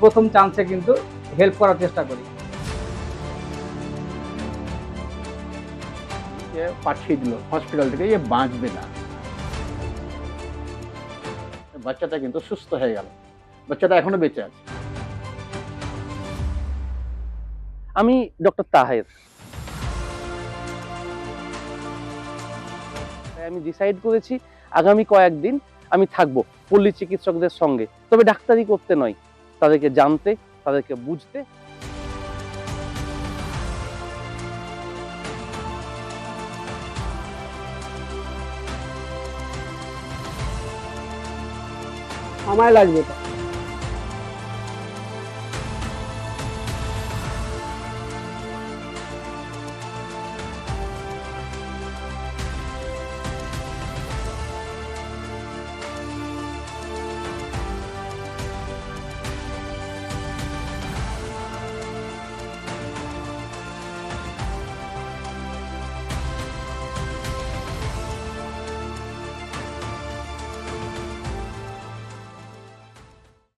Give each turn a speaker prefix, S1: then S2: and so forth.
S1: প্রথম চান্সে কিন্তু হেল্প করার চেষ্টা করি।
S2: পাঠিয়ে দিল হসপিটাল থেকে, বাঁচবে না। বাচ্চাটা কিন্তু সুস্থ হয়ে গেল, বাচ্চাটা এখনো বেঁচে আছে।
S3: আমি ডক্টর তাহের। আমি ডিসাইড করেছি আগামী কয়েকদিন আমি থাকবো পল্লী চিকিৎসকদের সঙ্গে, তবে ডাক্তারি করতে নয়, তাদেরকে জানতে, তাদেরকে বুঝতে।
S1: সময় লাগবে।